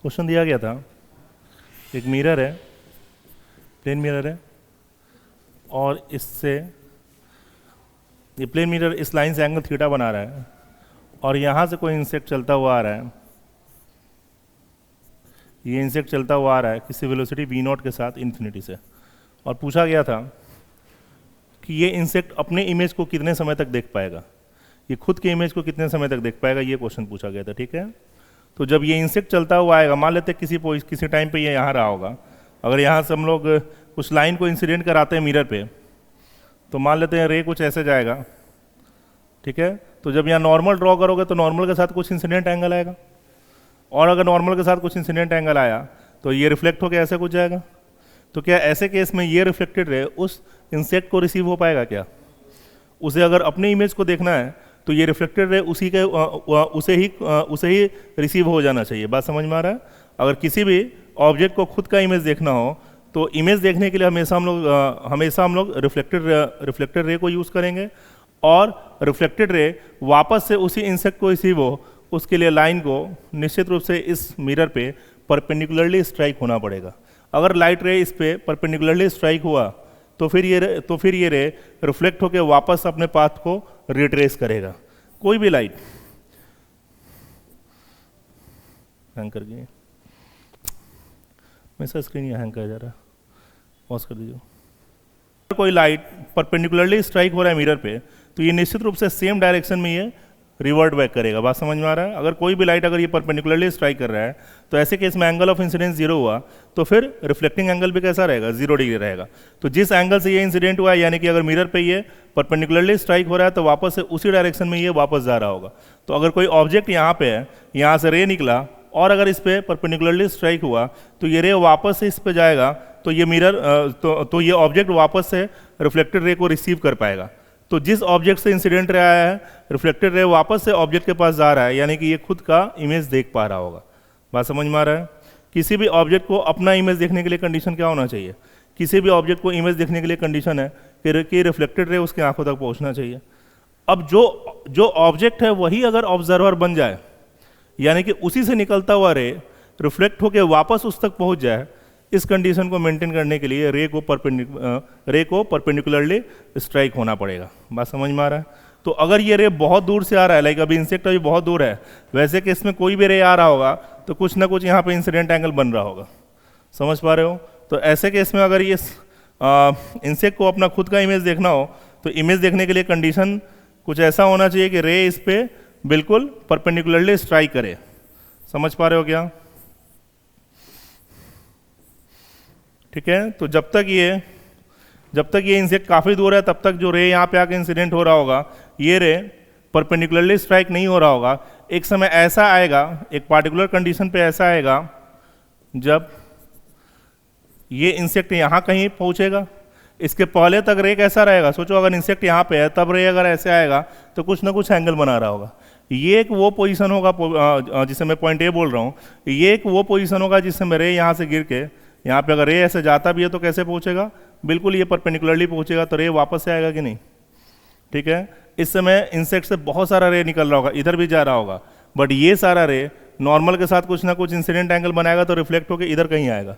Question दिया गया था, एक मिरर है, प्लेन मिरर है, और इससे ये प्लेन मिरर इस लाइन से एंगल थीटा बना रहा है, और यहाँ से कोई इंसेक्ट चलता हुआ आ रहा है, ये इंसेक्ट चलता हुआ आ रहा है किसी वेलोसिटी v0 के साथ इन्फिनिटी से, और पूछा गया था कि ये इंसेक्ट अपने इमेज को कितने समय तक देख पाएगा, ये खुद के इमेज को कितने समय तक देख पाएगा, ये क्वेश्चन पूछा गया था। ठीक है, तो जब ये इंसेक्ट चलता हुआ आएगा, मान लेते हैं किसी टाइम पे ये यहाँ रहा होगा, अगर यहाँ से हम लोग कुछ लाइन को इंसिडेंट कराते हैं मिरर पे, तो मान लेते हैं रे कुछ ऐसे जाएगा। ठीक है, तो जब यहाँ नॉर्मल ड्रॉ करोगे तो नॉर्मल के साथ कुछ इंसिडेंट एंगल आएगा, और अगर नॉर्मल के साथ कुछ इंसिडेंट एंगल आया तो ये रिफ्लेक्ट होकर ऐसे कुछ जाएगा। तो क्या ऐसे केस में ये रिफ्लेक्टेड रे उस इंसेक्ट को रिसीव हो पाएगा क्या? उसे अगर अपने इमेज को देखना है तो ये रिफ्लेक्टेड रे उसे ही रिसीव हो जाना चाहिए। बात समझ में आ रहा है? अगर किसी भी ऑब्जेक्ट को खुद का इमेज देखना हो तो इमेज देखने के लिए हमेशा हम लोग रिफ्लेक्टेड रे को यूज़ करेंगे, और रिफ्लेक्टेड रे वापस से उसी इंसेक्ट को रिसीव हो उसके लिए लाइन को निश्चित रूप से इस मिरर पे परपेंडिकुलरली स्ट्राइक होना पड़ेगा। अगर लाइट रे इस पे परपेंडिकुलरली स्ट्राइक हुआ तो फिर ये रे रिफ्लेक्ट होकर वापस अपने पाथ को रिट्रेस करेगा। कोई भी लाइट हैंग कर गई, मेरा स्क्रीन यहाँ हैंग कर जा रहा है, पॉज कर दीजिए। कोई लाइट परपेंडिकुलरली स्ट्राइक हो रहा है मिरर पे तो ये निश्चित रूप से सेम डायरेक्शन में ये रिवर्ट बैक करेगा। बात समझ में आ रहा है? अगर कोई भी लाइट अगर ये परपेंडिकुलरली स्ट्राइक कर रहा है तो ऐसे केस में एंगल ऑफ इंसिडेंस 0 हुआ तो फिर रिफ्लेक्टिंग एंगल भी कैसा रहेगा? 0 डिग्री रहेगा। तो जिस एंगल से ये इंसिडेंट हुआ है, यानी कि अगर मिरर पे ये परपेंडिकुलरली स्ट्राइक हो रहा है तो वापस से उसी डायरेक्शन में ये वापस जा रहा होगा। तो अगर कोई ऑब्जेक्ट यहाँ पे है, यहाँ से रे निकला और अगर इस पे परपेंडिकुलरली स्ट्राइक हुआ तो ये रे वापस से इस पे जाएगा, तो ये मिरर तो ये ऑब्जेक्ट वापस से रिफ्लेक्टेड रे को रिसीव कर पाएगा। तो जिस ऑब्जेक्ट से इंसिडेंट रे आया है, रिफ्लेक्टेड रे वापस से ऑब्जेक्ट के पास जा रहा है, यानी कि ये खुद का इमेज देख पा रहा होगा। बात समझ में आ रहा है? किसी भी ऑब्जेक्ट को अपना इमेज देखने के लिए कंडीशन क्या होना चाहिए? किसी भी ऑब्जेक्ट को इमेज देखने के लिए कंडीशन है कि रिफ्लेक्टेड रे उसकी आंखों तक पहुंचना चाहिए। अब जो ऑब्जेक्ट है वही अगर ऑब्जर्वर बन जाए, यानी कि उसी से निकलता हुआ रे रिफ्लेक्ट होकर वापस उस तक पहुंच जाए, इस कंडीशन को मेंटेन करने के लिए रे को परपेंडिकुलरली स्ट्राइक होना पड़ेगा। बात समझ में आ रहा है? तो अगर ये रे बहुत दूर से आ रहा है, लाइक अभी इंसेक्ट अभी बहुत दूर है, वैसे केस में कोई भी रे आ रहा होगा तो कुछ ना कुछ यहाँ पे इंसिडेंट एंगल बन रहा होगा। समझ पा रहे हो? तो ऐसे केस में अगर ये इंसेक्ट को अपना खुद का इमेज देखना हो तो इमेज देखने के लिए कंडीशन कुछ ऐसा होना चाहिए कि रे इस पे बिल्कुल परपेंडिकुलरली स्ट्राइक करे। समझ पा रहे हो क्या? ठीक है, तो जब तक ये इंसेक्ट काफ़ी दूर है तब तक जो रे यहाँ पे आके इंसिडेंट हो रहा होगा, ये रे परपेंडिकुलरली स्ट्राइक नहीं हो रहा होगा। एक समय ऐसा आएगा, एक पार्टिकुलर कंडीशन पे ऐसा आएगा जब ये इंसेक्ट यहाँ कहीं पहुँचेगा। इसके पहले तक रे कैसा रहेगा? सोचो, अगर इंसेक्ट यहाँ पे है तब रे अगर ऐसे आएगा तो कुछ ना कुछ एंगल बना रहा होगा। ये एक वो पोजीशन होगा जिसे मैं पॉइंट ए बोल रहा हूँ, ये एक वो पोजीशन होगा जिससे मैं रे यहाँ से गिर के यहाँ पे अगर रे ऐसे जाता भी है तो कैसे पहुँचेगा? बिल्कुल ये परपेंडिकुलरली पहुँचेगा, तो रे वापस से आएगा कि नहीं? ठीक है, इस समय इंसेक्ट से बहुत सारा रे निकल रहा होगा, इधर भी जा रहा होगा, बट ये सारा रे नॉर्मल के साथ कुछ ना कुछ इंसिडेंट एंगल बनाएगा तो रिफ्लेक्ट होकर इधर कहीं आएगा।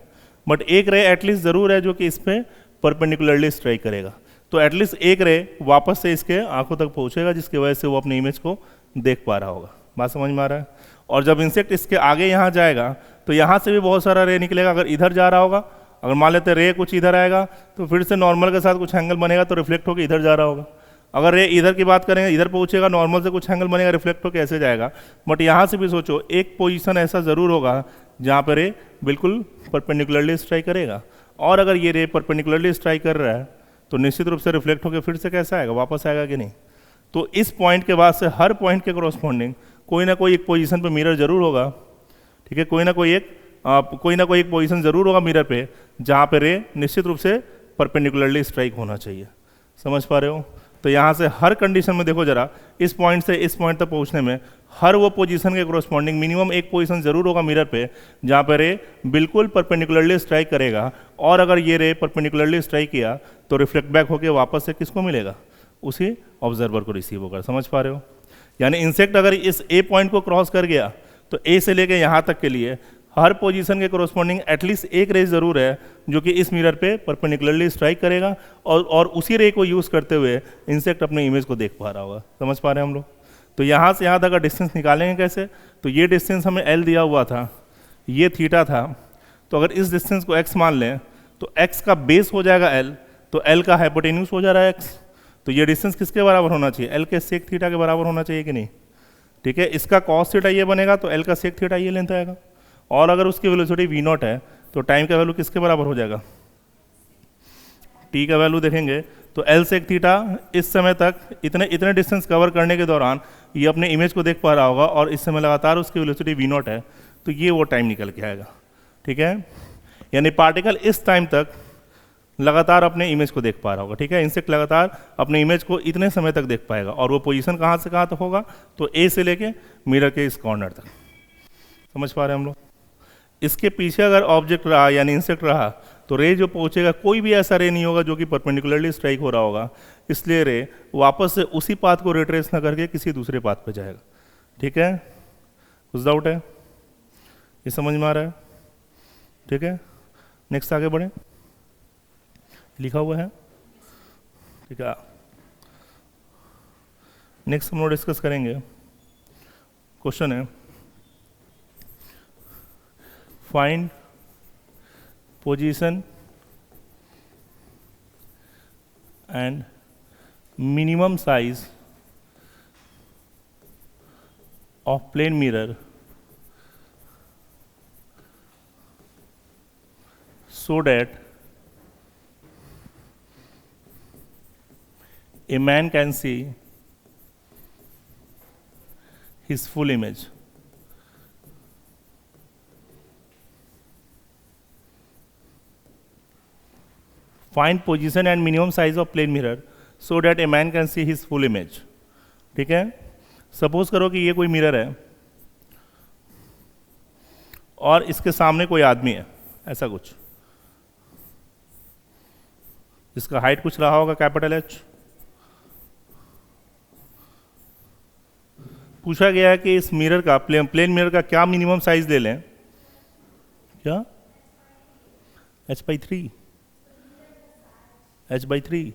बट एक रे एटलीस्ट ज़रूर है जो कि इस पर परपेंडिकुलरली स्ट्राइक करेगा, तो एटलीस्ट एक रे वापस से इसके आंखों तक पहुँचेगा जिसकी वजह से वो अपनी इमेज को देख पा रहा होगा। बात समझ में आ रहा है? और जब इंसेक्ट इसके आगे यहाँ जाएगा तो यहाँ से भी बहुत सारा रे निकलेगा। अगर इधर जा रहा होगा, अगर मान लेते रे कुछ इधर आएगा तो फिर से नॉर्मल के साथ कुछ एंगल बनेगा तो रिफ्लेक्ट होकर इधर जा रहा होगा। अगर रे इधर की बात करेंगे, इधर पहुँचेगा, नॉर्मल से कुछ एंगल बनेगा, रिफ्लेक्ट होकर ऐसे जाएगा। बट यहाँ से भी सोचो, एक पोजीशन ऐसा ज़रूर होगा जहाँ पर रे बिल्कुल परपेंडिकुलरली स्ट्राइक करेगा, और अगर ये रे परपेंडिकुलरली स्ट्राइक कर रहा है तो निश्चित रूप से रिफ्लेक्ट होकर फिर से कैसा आएगा? वापस आएगा कि नहीं? तो इस पॉइंट के बाद से हर पॉइंट के कॉरस्पॉन्डिंग कोई ना कोई एक पोजीशन पे मिरर जरूर होगा। ठीक है, कोई ना कोई एक पोजीशन जरूर होगा मिरर पे जहाँ पे रे निश्चित रूप से परपेंडिकुलरली स्ट्राइक होना चाहिए। समझ पा रहे हो? तो यहाँ से हर कंडीशन में देखो जरा, इस पॉइंट से इस पॉइंट तक पहुँचने में हर वो पोजीशन के कॉरस्पॉन्डिंग मिनिमम एक पोजीशन जरूर होगा मिरर पे जहाँ पे रे बिल्कुल परपेंडिकुलरली स्ट्राइक करेगा, और अगर ये रे परपेंडिकुलरली स्ट्राइक किया तो रिफ्लेक्ट बैक होकर वापस से किसको मिलेगा? उसी ऑब्जर्वर को रिसीव होगा। समझ पा रहे हो? यानी इंसेक्ट अगर इस ए पॉइंट को क्रॉस कर गया तो ए से लेके यहाँ तक के लिए हर पोजीशन के कोरोस्पोंडिंग एटलीस्ट एक रे ज़रूर है जो कि इस मिरर पे परपेंडिकुलरली स्ट्राइक करेगा, और उसी रे को यूज़ करते हुए इंसेक्ट अपने इमेज को देख पा रहा होगा। समझ पा रहे हैं हम लोग? तो यहाँ से यहाँ तक का डिस्टेंस निकालेंगे कैसे? तो ये डिस्टेंस हमें एल दिया हुआ था, ये थीटा था, तो अगर इस डिस्टेंस को एक्स मान लें तो एक्स का बेस हो जाएगा एल, तो एल का हाइपोटेन्यूज हो जा रहा है एक्स। तो ये डिस्टेंस किसके बराबर होना चाहिए? एल के सेक थीटा के बराबर होना चाहिए कि नहीं? ठीक है, इसका कॉस थीटा ये बनेगा तो एल का सेक थीटा ये लेंथ आएगा, और अगर उसकी वेलोसिटी वी नॉट है तो टाइम का वैल्यू किसके बराबर हो जाएगा? टी का वैल्यू देखेंगे तो एल सेक थीटा इस समय तक इतने डिस्टेंस कवर करने के दौरान ये अपने इमेज को देख पा रहा होगा, और इस समय लगातार उसकी वेलोसिटी वी नॉट है, तो ये वो टाइम निकल के आएगा। ठीक है, यानी पार्टिकल इस टाइम तक लगातार अपने इमेज को देख पा रहा होगा। ठीक है, इंसेक्ट लगातार अपने इमेज को इतने समय तक देख पाएगा, और वो पोजीशन कहाँ से कहाँ तक होगा? तो ए से लेके मिरर के इस कॉर्नर तक। समझ पा रहे हैं हम लोग? इसके पीछे अगर ऑब्जेक्ट रहा यानी इंसेक्ट रहा तो रे जो पहुंचेगा, कोई भी ऐसा रे नहीं होगा जो कि परपेंडिकुलरली स्ट्राइक हो रहा होगा, इसलिए रे वापस से उसी पाथ को रिट्रेस ना करके किसी दूसरे पाथ पे जाएगा। ठीक है, कुछ डाउट है? ये समझ में आ रहा है? ठीक है, नेक्स्ट आगे बढ़े, लिखा हुआ है। ठीक है, नेक्स्ट हम लोग डिस्कस करेंगे, क्वेश्चन है find position and minimum size of plane mirror so that a man can see his full image. Find position and minimum size of plane mirror so that a man can see his full image. ठीक है, suppose करो कि ये कोई mirror है और इसके सामने कोई आदमी है, ऐसा कुछ, इसका हाइट कुछ रहा होगा कैपिटल एच। पूछा गया है कि इस मिरर का प्लेन मिरर का क्या मिनिमम साइज ले लें? क्या? h/3, h/3,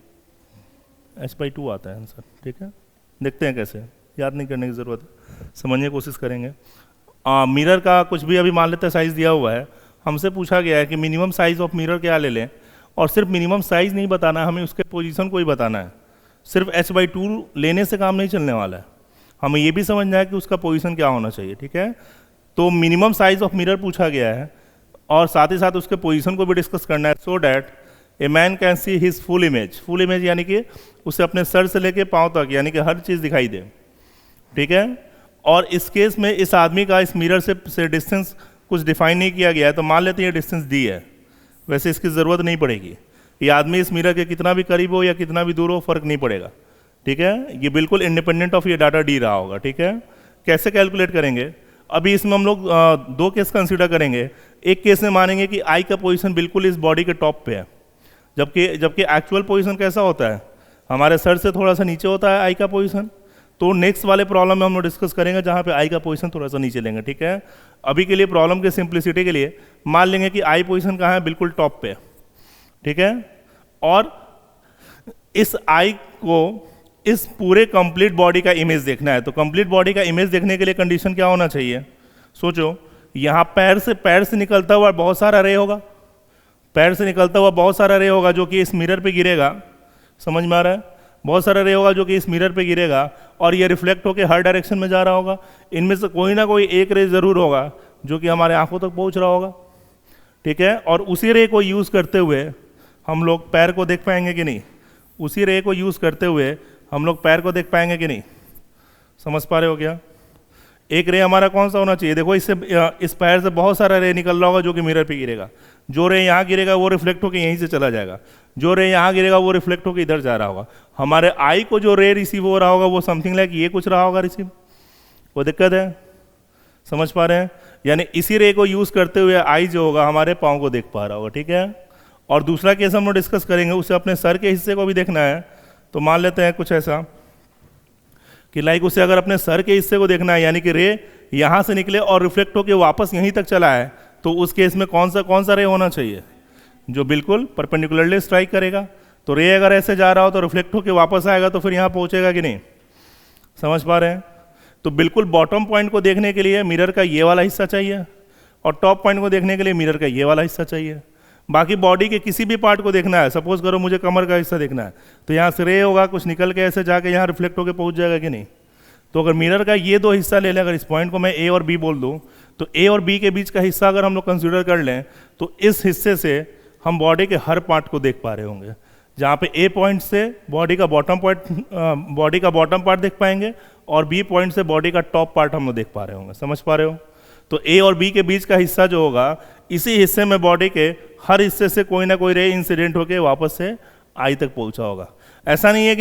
h/2 आता है आंसर। ठीक है, देखते हैं कैसे, याद नहीं करने की ज़रूरत है, समझने की कोशिश करेंगे। मिरर का कुछ भी अभी मान लेते हैं साइज दिया हुआ है, हमसे पूछा गया है कि मिनिमम साइज ऑफ मिरर क्या ले लें, और सिर्फ मिनिमम साइज नहीं बताना है, हमें उसके पोजीशन को ही बताना है। सिर्फ h/2 लेने से काम नहीं चलने वाला है, हमें ये भी समझना है कि उसका पोजीशन क्या होना चाहिए। ठीक है, तो मिनिमम साइज ऑफ मिरर पूछा गया है, और साथ ही साथ उसके पोजीशन को भी डिस्कस करना है, so that a man can see his full image. Full image यानी कि उसे अपने सर से लेके पाँव तक, यानी कि हर चीज़ दिखाई दे। ठीक है, और इस केस में इस आदमी का इस मिरर से डिस्टेंस कुछ डिफाइन नहीं किया गया है, तो मान लेते हैं ये डिस्टेंस दी है, वैसे इसकी ज़रूरत नहीं पड़ेगी। ये आदमी इस मिरर के कितना भी करीब हो या कितना भी दूर हो, फर्क नहीं पड़ेगा। ठीक है, ये बिल्कुल इंडिपेंडेंट ऑफ ये डाटा डी रहा होगा। ठीक है, कैसे कैलकुलेट करेंगे? अभी इसमें हम लोग दो केस कंसीडर करेंगे। एक केस में मानेंगे कि आई का पोजीशन बिल्कुल इस बॉडी के टॉप पे है, जबकि एक्चुअल पोजीशन कैसा होता है, हमारे सर से थोड़ा सा नीचे होता है आई का पोजीशन। तो नेक्स्ट वाले प्रॉब्लम में हम लोग डिस्कस करेंगे जहाँ पे आई का पोजीशन थोड़ा सा नीचे लेंगे। ठीक है, अभी के लिए प्रॉब्लम के सिंप्लिसिटी के लिए मान लेंगे कि आई पोजीशन कहाँ है, बिल्कुल टॉप पे। ठीक है, और इस आई को इस पूरे कंप्लीट बॉडी का इमेज देखना है। तो कंप्लीट बॉडी का इमेज देखने के लिए कंडीशन क्या होना चाहिए? सोचो, यहाँ पैर से निकलता हुआ बहुत सारा रे होगा, पैर से निकलता हुआ बहुत सारा रे होगा जो कि इस मिरर पे गिरेगा। समझ में आ रहा है? बहुत सारा रे होगा जो कि इस मिरर पे गिरेगा, और ये रिफ्लेक्ट होकर हर डायरेक्शन में जा रहा होगा। इनमें से कोई ना कोई एक रे ज़रूर होगा जो कि हमारे आंखों तक पहुंच रहा होगा। ठीक है, और उसी रे को यूज़ करते हुए हम लोग पैर को देख पाएंगे कि नहीं? उसी रे को यूज़ करते हुए हम लोग पैर को देख पाएंगे कि नहीं? समझ पा रहे हो क्या? एक रे हमारा कौन सा होना चाहिए? देखो, इस पैर से बहुत सारा रे निकल रहा होगा जो कि मिरर पे गिरेगा। जो रे यहाँ गिरेगा वो रिफ्लेक्ट होकर यहीं से चला जाएगा, जो रे यहाँ गिरेगा वो रिफ्लेक्ट होकर इधर जा रहा होगा। हमारे आई को जो रे रिसीव हो रहा होगा वो समथिंग लाइक ये कुछ रहा होगा रिसीव। वो दिक्कत है, समझ पा रहे हैं? यानी इसी रे को यूज़ करते हुए आई जो होगा हमारे पाँव को देख पा रहा होगा। ठीक है, और दूसरा केस हम लोग डिस्कस करेंगे, उसे अपने सर के हिस्से को भी देखना है। तो मान लेते हैं कुछ ऐसा कि लाइक उसे अगर अपने सर के हिस्से को देखना है, यानी कि रे यहाँ से निकले और रिफ्लेक्ट होकर वापस यहीं तक चला है, तो उस केस में कौन सा रे होना चाहिए, जो बिल्कुल परपेंडिकुलरली स्ट्राइक करेगा। तो रे अगर ऐसे जा रहा हो तो रिफ्लेक्ट होकर वापस आएगा तो फिर यहाँ पहुँचेगा कि नहीं, समझ पा रहे हैं। तो बिल्कुल बॉटम पॉइंट को देखने के लिए मिरर का ये वाला हिस्सा चाहिए और टॉप पॉइंट को देखने के लिए मिरर का ये वाला हिस्सा चाहिए। बाकी बॉडी के किसी भी पार्ट को देखना है, सपोज करो मुझे कमर का हिस्सा देखना है, तो यहाँ से रे होगा, कुछ निकल के ऐसे जाके यहाँ रिफ्लेक्ट होकर पहुँच जाएगा कि नहीं। तो अगर मिरर का ये दो हिस्सा ले लें, अगर इस पॉइंट को मैं ए और बी बोल दूँ, तो ए और बी के बीच का हिस्सा अगर हम लोग कंसिडर कर लें तो इस हिस्से से हम बॉडी के हर पार्ट को देख पा रहे होंगे। जहाँ पे ए पॉइंट से बॉडी का बॉटम पार्ट देख पाएंगे और बी पॉइंट से बॉडी का टॉप पार्ट हम लोग देख पा रहे होंगे, समझ पा रहे हो। तो ए और बी के बीच का हिस्सा जो होगा, इसी हिस्से में बॉडी के हर हिस्से से कोई ना कोई रे इंसिडेंट होके वापस से आई तक पहुंचा होगा। ऐसा नहीं है कि